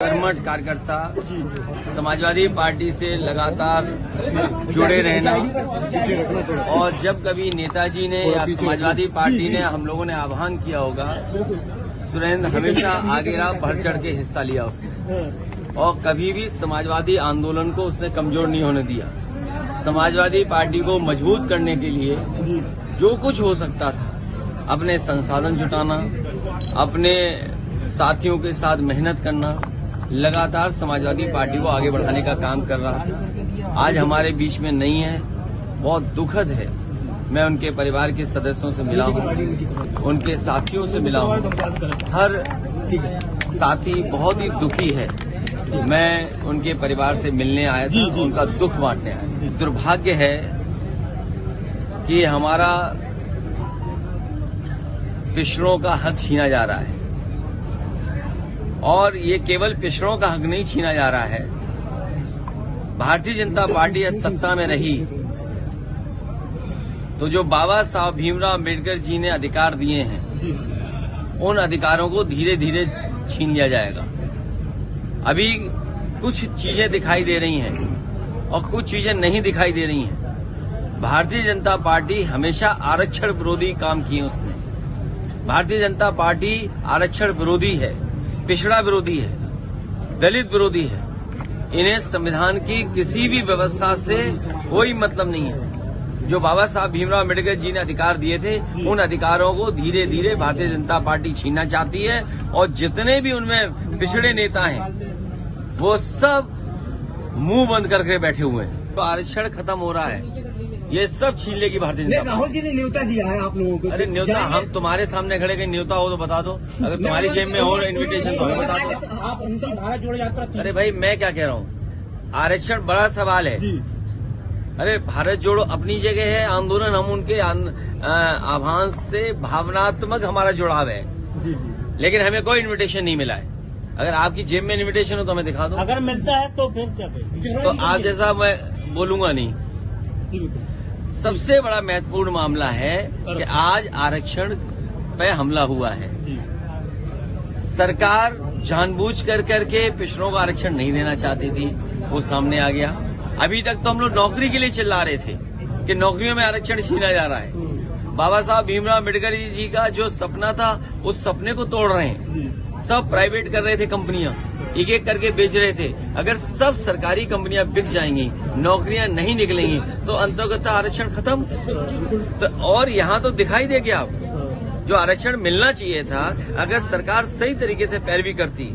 कर्मठ कार्यकर्ता समाजवादी पार्टी से लगातार जुड़े रहना और जब कभी नेताजी ने या समाजवादी पार्टी ने हम लोगों ने आह्वान किया होगा, सुरेंद्र हमेशा आगे रहा, बढ़ चढ़ के हिस्सा लिया उसने और कभी भी समाजवादी आंदोलन को उसने कमजोर नहीं होने दिया। समाजवादी पार्टी को मजबूत करने के लिए जो कुछ हो सकता था, अपने संसाधन जुटाना, अपने साथियों के साथ मेहनत करना, लगातार समाजवादी पार्टी को आगे बढ़ाने का काम कर रहा था। आज हमारे बीच में नहीं है, बहुत दुखद है। मैं उनके परिवार के सदस्यों से मिला हूं, उनके साथियों से मिला हूं। हर साथी बहुत ही दुखी है। मैं उनके परिवार से मिलने आया था, उनका दुख बांटने आया। दुर्भाग्य है कि हमारा पिछड़ों का हक छीना जा रहा है और ये केवल पिछड़ों का हक नहीं छीना जा रहा है। भारतीय जनता पार्टी सत्ता में रही तो जो बाबा साहब भीमराव अम्बेडकर जी ने अधिकार दिए हैं, उन अधिकारों को धीरे धीरे छीन लिया जाएगा। अभी कुछ चीजें दिखाई दे रही हैं और कुछ चीजें नहीं दिखाई दे रही हैं। भारतीय जनता पार्टी हमेशा आरक्षण विरोधी काम किए उसने। भारतीय जनता पार्टी आरक्षण विरोधी है, पिछड़ा विरोधी है, दलित विरोधी है। इन्हें संविधान की किसी भी व्यवस्था से कोई मतलब नहीं है। जो बाबा साहब भीमराव अम्बेडकर जी ने अधिकार दिए थे, उन अधिकारों को धीरे धीरे भारतीय जनता पार्टी छीनना चाहती है और जितने भी उनमें पिछड़े नेता हैं, वो सब मुंह बंद करके बैठे हुए हैं। तो आरक्षण खत्म हो रहा है, ये सब छीन लेगी भारतीय जनता पार्टी। राहुल जी ने न्योता दिया है आप लोगों को। अरे न्योता, हम तुम्हारे सामने खड़े, कहीं न्योता हो तो बता दो। अगर तुम्हारी जेब में हो इन्विटेशन तो हमें बता दो। आप उनसे भारत जोड़ो यात्रा। अरे भाई, मैं क्या कह रहा हूँ, आरक्षण बड़ा सवाल है। अरे भारत जोड़ो अपनी जगह है, आंदोलन हम उनके आह्वान से भावनात्मक हमारा जुड़ाव है, लेकिन हमें कोई इन्विटेशन नहीं मिला है। अगर आपकी जेब में इन्विटेशन हो तो हमें दिखा दो। अगर मिलता है तो फिर क्या करें? तो आप जैसा मैं बोलूंगा नहीं। सबसे बड़ा महत्वपूर्ण मामला है कि आज आरक्षण पे हमला हुआ है। सरकार जानबूझ करके पिछड़ों को आरक्षण नहीं देना चाहती थी, वो सामने आ गया। अभी तक तो हम लोग नौकरी के लिए चिल्ला रहे थे कि नौकरियों में आरक्षण छीना जा रहा है। बाबा साहब भीमराव अम्बेडकर जी का जो सपना था, उस सपने को तोड़ रहे हैं। सब प्राइवेट कर रहे थे, कंपनियां एक एक करके बेच रहे थे। अगर सब सरकारी कंपनियां बिक जाएंगी, नौकरियां नहीं निकलेंगी, तो अंतर्गत आरक्षण खत्म। तो और यहाँ तो दिखाई दे गया जो आरक्षण मिलना चाहिए था, अगर सरकार सही तरीके से पैरवी करती,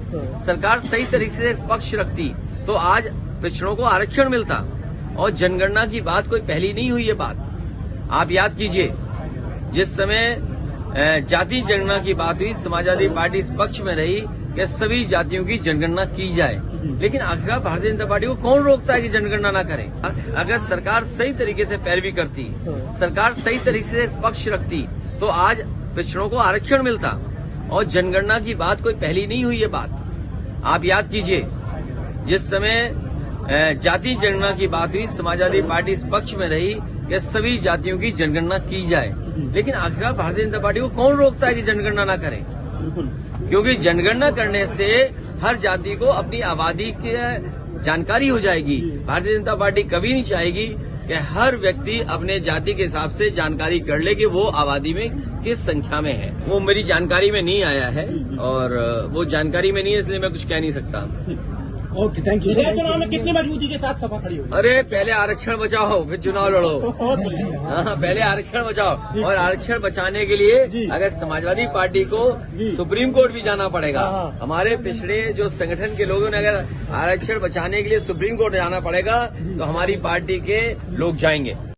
सरकार सही तरीके से पक्ष रखती, तो आज पिछड़ों को आरक्षण मिलता। और जनगणना की बात कोई पहली नहीं हुई है बात। आप याद कीजिए, जिस समय जाति जनगणना की बात हुई, समाजवादी पार्टी इस पक्ष में रही कि सभी जातियों की जनगणना की जाए, लेकिन आखिरकार भारतीय जनता पार्टी को कौन रोकता है कि जनगणना ना करें? अगर सरकार सही तरीके से पैरवी करती, सरकार सही तरीके से पक्ष रखती, तो आज पिछड़ों को आरक्षण मिलता। और जनगणना की बात कोई पहली नहीं हुई है बात। आप याद कीजिए, जिस समय जाति जनगणना की बात हुई, समाजवादी पार्टी इस पक्ष में रही कि सभी जातियों की जनगणना की जाए, लेकिन आखिरकार भारतीय जनता पार्टी को कौन रोकता है कि जनगणना ना करें? क्योंकि जनगणना करने से हर जाति को अपनी आबादी की जानकारी हो जाएगी। भारतीय जनता पार्टी कभी नहीं चाहेगी कि हर व्यक्ति अपने जाति के हिसाब से जानकारी कर ले कि वो आबादी में किस संख्या में है। वो मेरी जानकारी में नहीं आया है और वो जानकारी में नहीं है, इसलिए मैं कुछ कह नहीं सकता। Okay, thank you. चुनाव में कितनी मजबूती के साथ सभा खड़ी होगी? अरे पहले आरक्षण बचाओ, फिर चुनाव लड़ो। हाँ, पहले आरक्षण बचाओ। और आरक्षण बचाने के लिए अगर समाजवादी पार्टी को सुप्रीम कोर्ट भी जाना पड़ेगा। हमारे पिछड़े जो संगठन के लोगों ने अगर आरक्षण बचाने के लिए सुप्रीम कोर्ट जाना पड़ेगा, तो हमारी पार्टी के लोग जाएंगे।